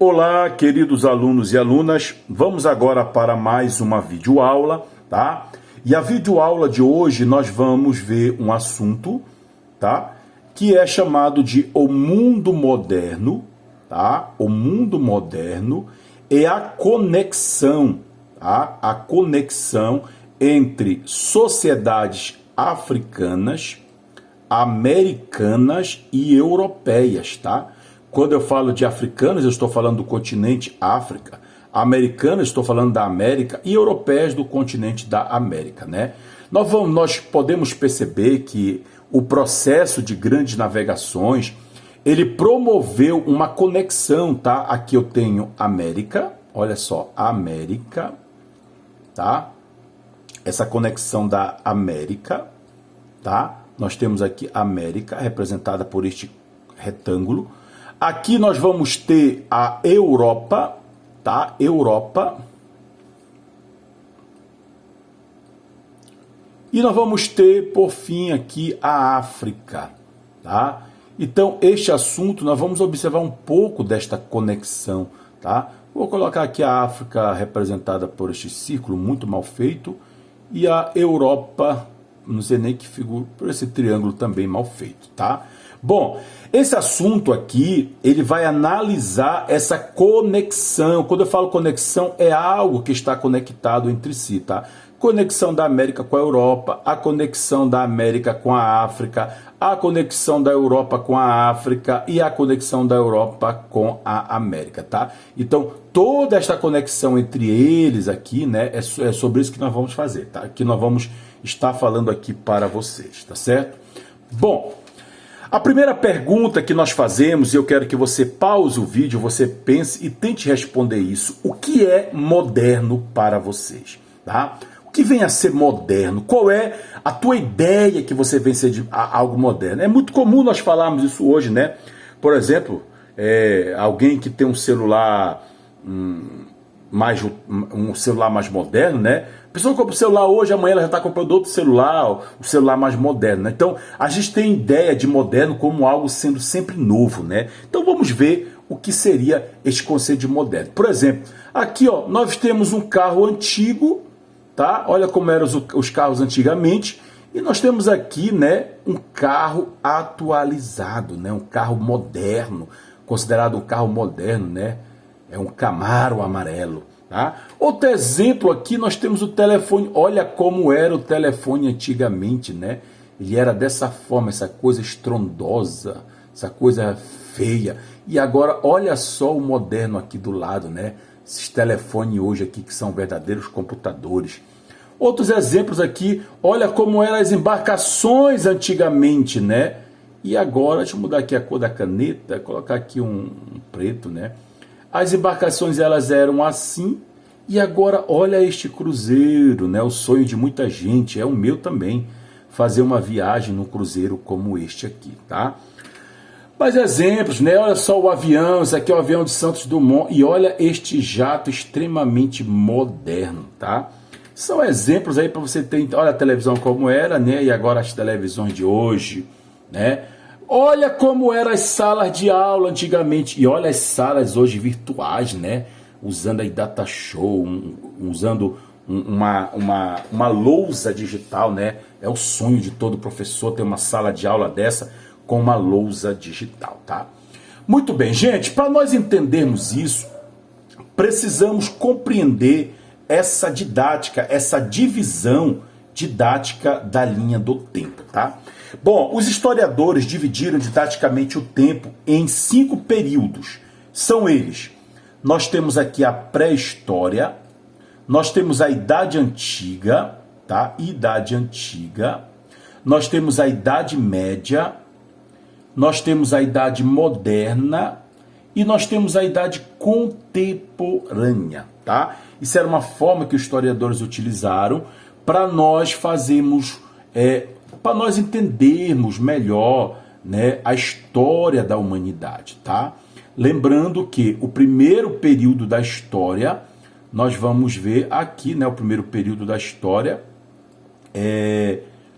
Olá, queridos alunos e alunas, vamos agora para mais uma videoaula, tá? E a videoaula de hoje nós vamos ver um assunto, tá? Que é chamado de o mundo moderno, tá? O mundo moderno é a conexão, tá? A conexão entre sociedades africanas, americanas e europeias, tá? Quando eu falo de africanos, eu estou falando do continente África, americanas, estou falando da América, e europeias do continente da América, né? Nós podemos perceber que o processo de grandes navegações, ele promoveu uma conexão, tá? Aqui eu tenho América, olha só, América, tá? Essa conexão da América, tá? Nós temos aqui América, representada por este retângulo. Aqui nós vamos ter a Europa, tá? Europa. E nós vamos ter, por fim, aqui a África, tá? Então, este assunto, nós vamos observar um pouco desta conexão, tá? Vou colocar aqui a África representada por este círculo muito mal feito e a Europa, não sei nem que figura, por esse triângulo também mal feito, tá? Bom, esse assunto aqui, ele vai analisar essa conexão. Quando eu falo conexão, é algo que está conectado entre si, tá? Conexão da América com a Europa, a conexão da América com a África, a conexão da Europa com a África e a conexão da Europa com a América, tá? Então, toda esta conexão entre eles aqui, né, é sobre isso que nós vamos fazer, tá? Que nós vamos estar falando aqui para vocês, tá certo? Bom, a primeira pergunta que nós fazemos, e eu quero que você pause o vídeo, você pense e tente responder isso. O que é moderno para vocês? Tá? O que vem a ser moderno? Qual é a tua ideia que você vem a ser de algo moderno? É muito comum nós falarmos isso hoje, né? Por exemplo, alguém que tem um celular um celular mais moderno, né? A pessoa compra o celular hoje, amanhã ela já está comprando outro celular, o celular mais moderno, né? Então, a gente tem ideia de moderno como algo sendo sempre novo, né? Então, vamos ver o que seria este conceito de moderno. Por exemplo, aqui, ó, nós temos um carro antigo, tá? Olha como eram os carros antigamente. E nós temos aqui, né, um carro atualizado, né? Um carro moderno, considerado um carro moderno, né? É um Camaro amarelo, tá? Outro exemplo aqui, nós temos o telefone. Olha como era o telefone antigamente, né? Ele era dessa forma, essa coisa estrondosa, essa coisa feia. E agora, olha só o moderno aqui do lado, né? Esses telefones hoje aqui que são verdadeiros computadores. Outros exemplos aqui, olha como eram as embarcações antigamente, né? E agora, deixa eu mudar aqui a cor da caneta, colocar aqui um preto, né? As embarcações, elas eram assim, e agora olha este cruzeiro, né? O sonho de muita gente, é o meu também, fazer uma viagem num cruzeiro como este aqui, tá? Mais exemplos, né? Olha só o avião, esse aqui é o avião de Santos Dumont, e olha este jato extremamente moderno, tá? São exemplos aí para você ter, olha a televisão como era, né? E agora as televisões de hoje, né? Olha como eram as salas de aula antigamente, e olha as salas hoje virtuais, né? Usando aí data show, usando uma lousa digital, né? É o sonho de todo professor ter uma sala de aula dessa com uma lousa digital, tá? Muito bem, gente, para nós entendermos isso, precisamos compreender essa didática, essa divisão didática da linha do tempo, tá? Bom, os historiadores dividiram didaticamente o tempo em 5 períodos. São eles: nós temos aqui a pré-história, nós temos a Idade Antiga, tá? Idade Antiga, nós temos a Idade Média, nós temos a Idade Moderna e nós temos a Idade Contemporânea, tá? Isso era uma forma que os historiadores utilizaram para nós fazermos, para nós entendermos melhor, né, a história da humanidade, tá? Lembrando que o primeiro período da história, nós vamos ver aqui, né, o primeiro período da história,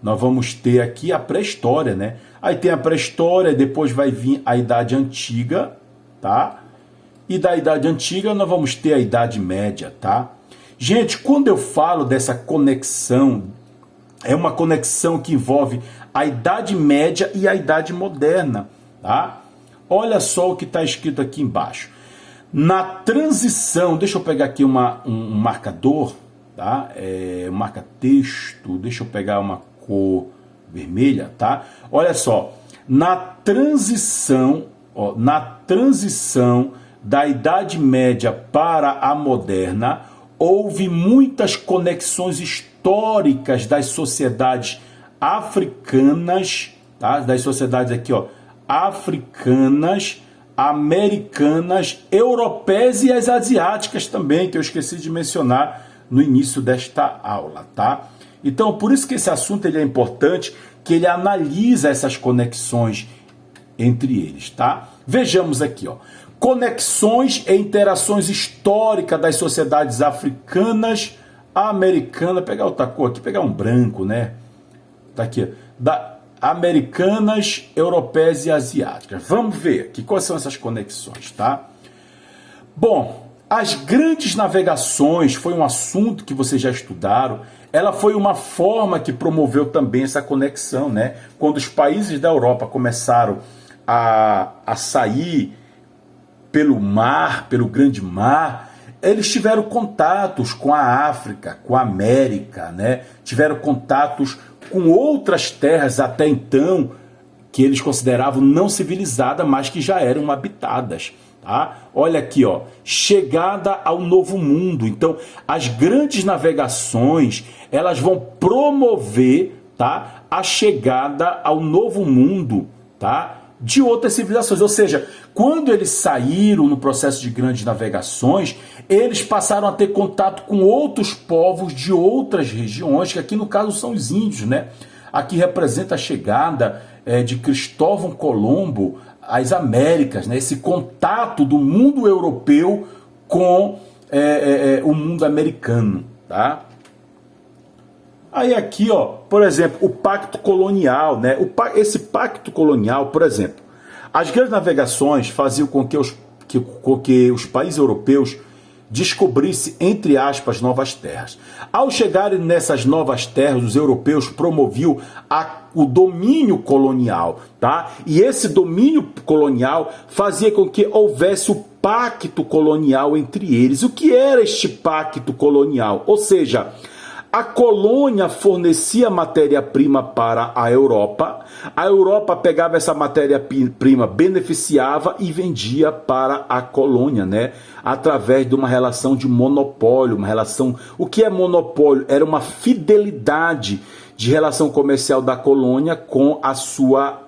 nós vamos ter aqui a pré-história, né? Aí tem a pré-história, depois vai vir a Idade Antiga, tá? e da Idade Antiga nós vamos ter a Idade Média, tá? Gente, quando eu falo dessa conexão, é uma conexão que envolve a Idade Média e a Idade Moderna, tá? Olha só o que está escrito aqui embaixo. Na transição, deixa eu pegar aqui um marcador, tá? Um marca-texto, deixa eu pegar uma cor vermelha, tá? Olha só, na transição da Idade Média para a Moderna, houve muitas conexões históricas das sociedades africanas, tá? Das sociedades aqui, ó, africanas, americanas, europeias e as asiáticas também, que eu esqueci de mencionar no início desta aula, tá? Então, por isso que esse assunto ele é importante, que ele analisa essas conexões entre eles, tá? Vejamos aqui, ó. Conexões e interações históricas das sociedades africanas, americanas, pegar outra cor aqui, pegar um branco, né? Tá aqui, americanas, europeias e asiáticas. Vamos ver aqui quais são essas conexões, tá? Bom, as grandes navegações foi um assunto que vocês já estudaram. Ela foi uma forma que promoveu também essa conexão, né? Quando os países da Europa começaram a sair pelo mar, pelo grande mar, eles tiveram contatos com a África, com a América, né? Tiveram contatos com outras terras até então que eles consideravam não civilizadas, mas que já eram habitadas, tá? Olha aqui, ó, chegada ao novo mundo. Então, as grandes navegações, elas vão promover, tá, a chegada ao novo mundo, tá, de outras civilizações. Ou seja, quando eles saíram no processo de grandes navegações, eles passaram a ter contato com outros povos de outras regiões, que aqui no caso são os índios, né? Aqui representa a chegada de Cristóvão Colombo às Américas, né? Esse contato do mundo europeu com o mundo americano, tá? Aí aqui, ó, por exemplo, o pacto colonial, né? Esse pacto colonial, por exemplo, as grandes navegações faziam com que os países europeus descobrissem, entre aspas, novas terras. Ao chegarem nessas novas terras, os europeus promoviam o domínio colonial, tá? E esse domínio colonial fazia com que houvesse o pacto colonial entre eles. O que era este pacto colonial? Ou seja, a colônia fornecia matéria-prima para a Europa pegava essa matéria-prima, beneficiava e vendia para a colônia, né? Através de uma relação de monopólio, uma relação... O que é monopólio? Era uma fidelidade de relação comercial da colônia com a sua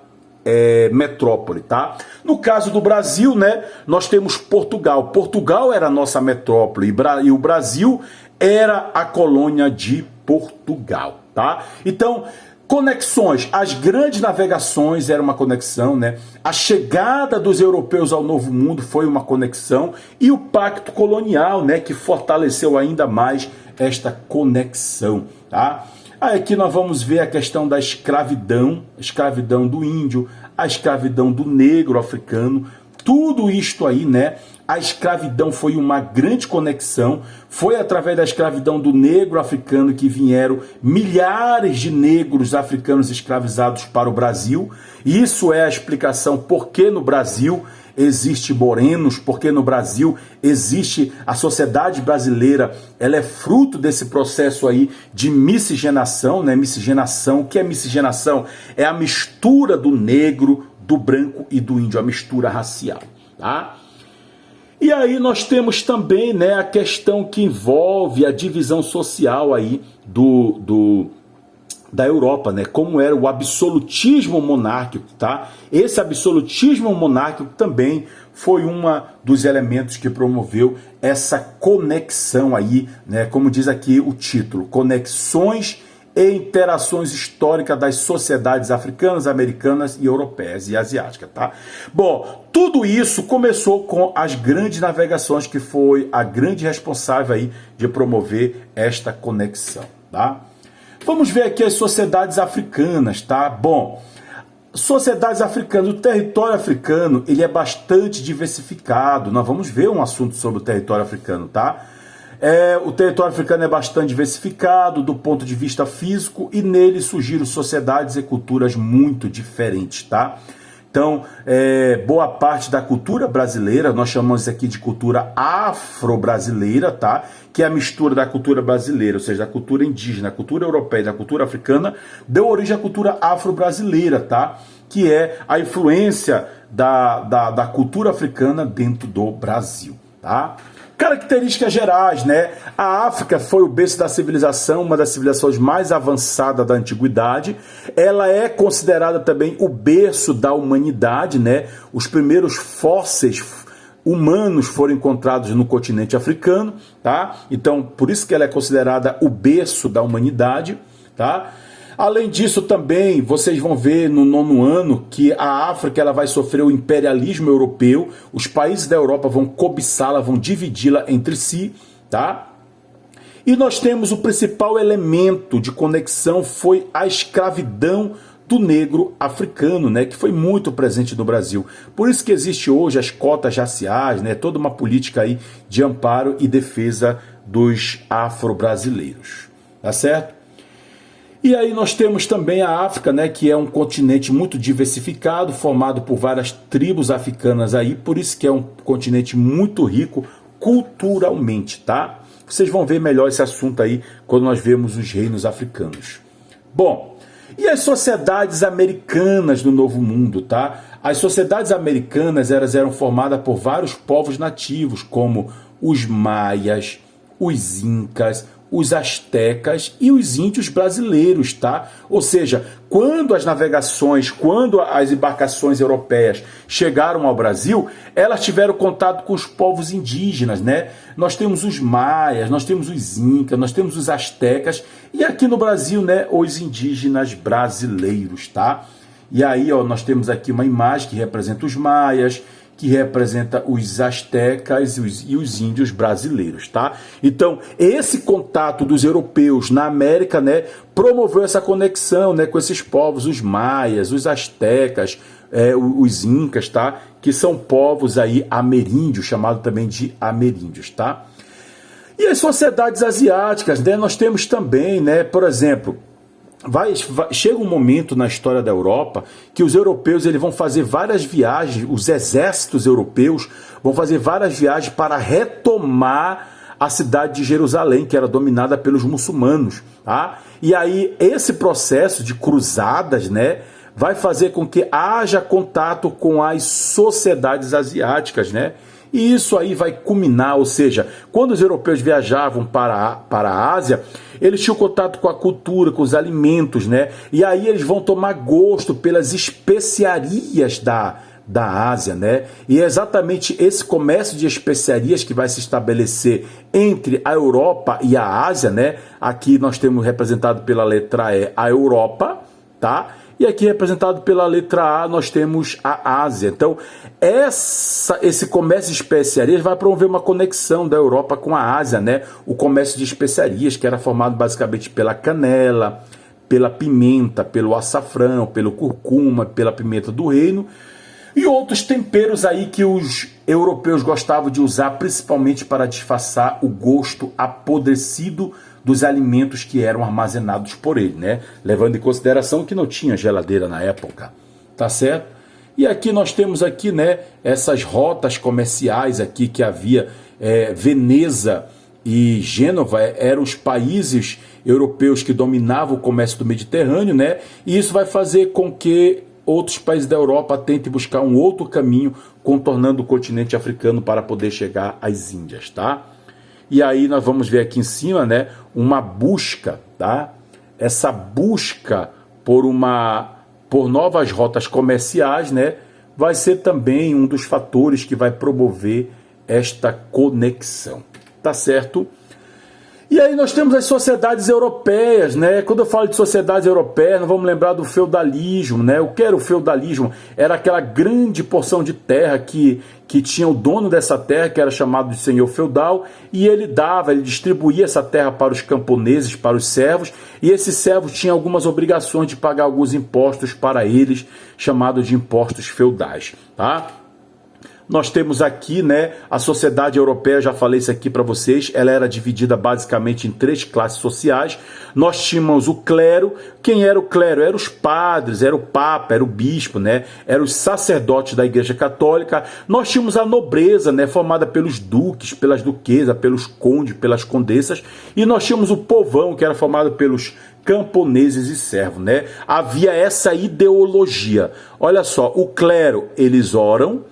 metrópole, tá? No caso do Brasil, né, nós temos Portugal. Portugal era a nossa metrópole e o Brasil era a colônia de Portugal, tá? Então, conexões, as grandes navegações era uma conexão, né? A chegada dos europeus ao Novo Mundo foi uma conexão e o pacto colonial, né, que fortaleceu ainda mais esta conexão, tá? Aí aqui nós vamos ver a questão da escravidão, a escravidão do índio, a escravidão do negro africano, tudo isto aí, né? A escravidão foi uma grande conexão, foi através da escravidão do negro africano que vieram milhares de negros africanos escravizados para o Brasil. Isso é a explicação por que no Brasil existe morenos, porque no Brasil existe a sociedade brasileira, ela é fruto desse processo aí de miscigenação, né? Miscigenação, o que é miscigenação? É a mistura do negro, do branco e do índio, a mistura racial, tá? E aí nós temos também, né, a questão que envolve a divisão social aí da Europa, né? Como era o absolutismo monárquico, tá? Esse absolutismo monárquico também foi um dos elementos que promoveu essa conexão aí, né? Como diz aqui o título, conexões e interações históricas das sociedades africanas, americanas e europeias e asiáticas, tá? Bom, tudo isso começou com as grandes navegações, que foi a grande responsável aí de promover esta conexão, tá? Vamos ver aqui as sociedades africanas, tá? Bom, sociedades africanas, o território africano, ele é bastante diversificado. Nós vamos ver um assunto sobre o território africano, tá? O território africano é bastante diversificado do ponto de vista físico e nele surgiram sociedades e culturas muito diferentes, tá? Então, boa parte da cultura brasileira, nós chamamos isso aqui de cultura afro-brasileira, tá? Que é a mistura da cultura brasileira, ou seja, da cultura indígena, da cultura europeia e da cultura africana, deu origem à cultura afro-brasileira, tá? Que é a influência da cultura africana dentro do Brasil, tá? Características gerais, né? A África foi o berço da civilização, uma das civilizações mais avançadas da antiguidade. Ela é considerada também o berço da humanidade, né? Os primeiros fósseis humanos foram encontrados no continente africano, tá? Então, por isso que ela é considerada o berço da humanidade, tá? Além disso também, vocês vão ver no 9º ano que a África ela vai sofrer o imperialismo europeu, os países da Europa vão cobiçá-la, vão dividi-la entre si, tá? E nós temos o principal elemento de conexão foi a escravidão do negro africano, né, que foi muito presente no Brasil. Por isso que existe hoje as cotas raciais, né, toda uma política aí de amparo e defesa dos afro-brasileiros, tá certo? E aí nós temos também a África, né, que é um continente muito diversificado, formado por várias tribos africanas aí, por isso que é um continente muito rico culturalmente, tá? Vocês vão ver melhor esse assunto aí quando nós vemos os reinos africanos. Bom, e as sociedades americanas do Novo Mundo, tá? As sociedades americanas eram formadas por vários povos nativos, como os maias, os incas, os astecas e os índios brasileiros, tá? Ou seja, quando as navegações, quando as embarcações europeias chegaram ao Brasil, elas tiveram contato com os povos indígenas, né? Nós temos os maias, nós temos os incas, nós temos os astecas e aqui no Brasil, né, os indígenas brasileiros, tá? E aí, ó, nós temos aqui uma imagem que representa os maias, que representa os astecas e os índios brasileiros, tá? Então, esse contato dos europeus na América, né, promoveu essa conexão, né, com esses povos, os maias, os astecas, os incas, tá? Que são povos aí ameríndios, chamados também de ameríndios, tá? E as sociedades asiáticas, né, nós temos também, né, por exemplo, chega um momento na história da Europa que os europeus eles vão fazer várias viagens, os exércitos europeus vão fazer várias viagens para retomar a cidade de Jerusalém, que era dominada pelos muçulmanos, tá? E aí esse processo de cruzadas, né, vai fazer com que haja contato com as sociedades asiáticas, né? E isso aí vai culminar, ou seja, quando os europeus viajavam para a Ásia, eles tinham contato com a cultura, com os alimentos, né? E aí eles vão tomar gosto pelas especiarias da Ásia, né? E é exatamente esse comércio de especiarias que vai se estabelecer entre a Europa e a Ásia, né? Aqui nós temos representado pela letra E a Europa, tá? E aqui representado pela letra A nós temos a Ásia. Então esse comércio de especiarias vai promover uma conexão da Europa com a Ásia, né? O comércio de especiarias que era formado basicamente pela canela, pela pimenta, pelo açafrão, pelo curcuma, pela pimenta do reino e outros temperos aí que os europeus gostavam de usar principalmente para disfarçar o gosto apodrecido dos alimentos que eram armazenados por ele, né? Levando em consideração que não tinha geladeira na época, tá certo? E aqui nós temos aqui, né, essas rotas comerciais aqui que havia, Veneza e Gênova eram os países europeus que dominavam o comércio do Mediterrâneo, né? E isso vai fazer com que outros países da Europa tentem buscar um outro caminho, contornando o continente africano para poder chegar às Índias, tá? E aí nós vamos ver aqui em cima, né, uma busca, tá? Essa busca por novas rotas comerciais, né, vai ser também um dos fatores que vai promover esta conexão, tá certo? E aí nós temos as sociedades europeias, né? Quando eu falo de sociedades europeias, nós vamos lembrar do feudalismo, né? O que era o feudalismo? Era aquela grande porção de terra que que tinha o dono dessa terra, que era chamado de senhor feudal, e ele distribuía essa terra para os camponeses, para os servos, e esses servos tinham algumas obrigações de pagar alguns impostos para eles, chamados de impostos feudais, tá? Nós temos aqui, né, a sociedade europeia, já falei isso aqui para vocês, ela era dividida basicamente em 3 classes sociais. Nós tínhamos o clero. Quem era o clero? Eram os padres, era o papa, era o bispo, né, eram os sacerdotes da Igreja Católica. Nós tínhamos a nobreza, né, formada pelos duques, pelas duquesas, pelos condes, pelas condessas. E nós tínhamos o povão, que era formado pelos camponeses e servos, né? Havia essa ideologia. Olha só, o clero, eles oram,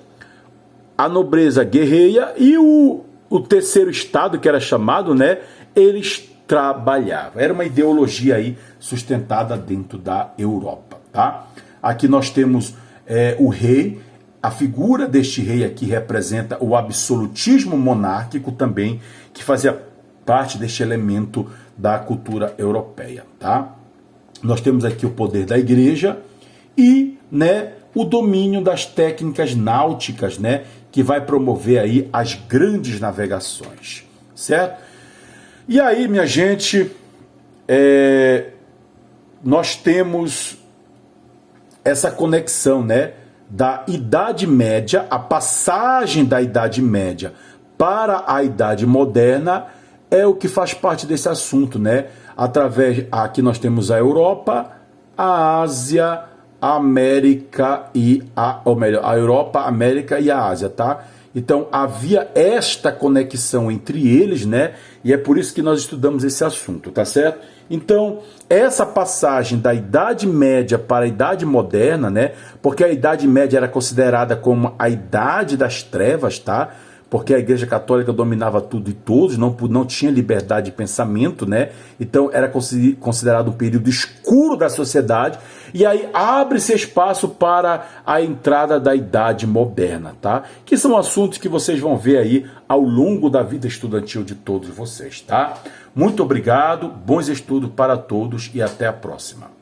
a nobreza guerreia e o terceiro estado, que era chamado, né, eles trabalhavam. Era uma ideologia aí sustentada dentro da Europa, tá? Aqui nós temos o rei. A figura deste rei aqui representa o absolutismo monárquico também, que fazia parte deste elemento da cultura europeia, tá? Nós temos aqui o poder da igreja e, né, o domínio das técnicas náuticas, né, que vai promover aí as grandes navegações, certo? E aí, minha gente, nós temos essa conexão, né, da Idade Média, a passagem da Idade Média para a Idade Moderna é o que faz parte desse assunto, né? Aqui nós temos a Europa, a Ásia, a América a Europa, a América e a Ásia, tá? Então havia esta conexão entre eles, né? E é por isso que nós estudamos esse assunto, tá certo? Então, essa passagem da Idade Média para a Idade Moderna, né? Porque a Idade Média era considerada como a Idade das Trevas, tá? Porque a Igreja Católica dominava tudo e todos, não tinha liberdade de pensamento, né? Então era considerado um período escuro da sociedade, e aí abre-se espaço para a entrada da Idade Moderna, tá? Que são assuntos que vocês vão ver aí ao longo da vida estudantil de todos vocês, tá? Muito obrigado, bons estudos para todos e até a próxima.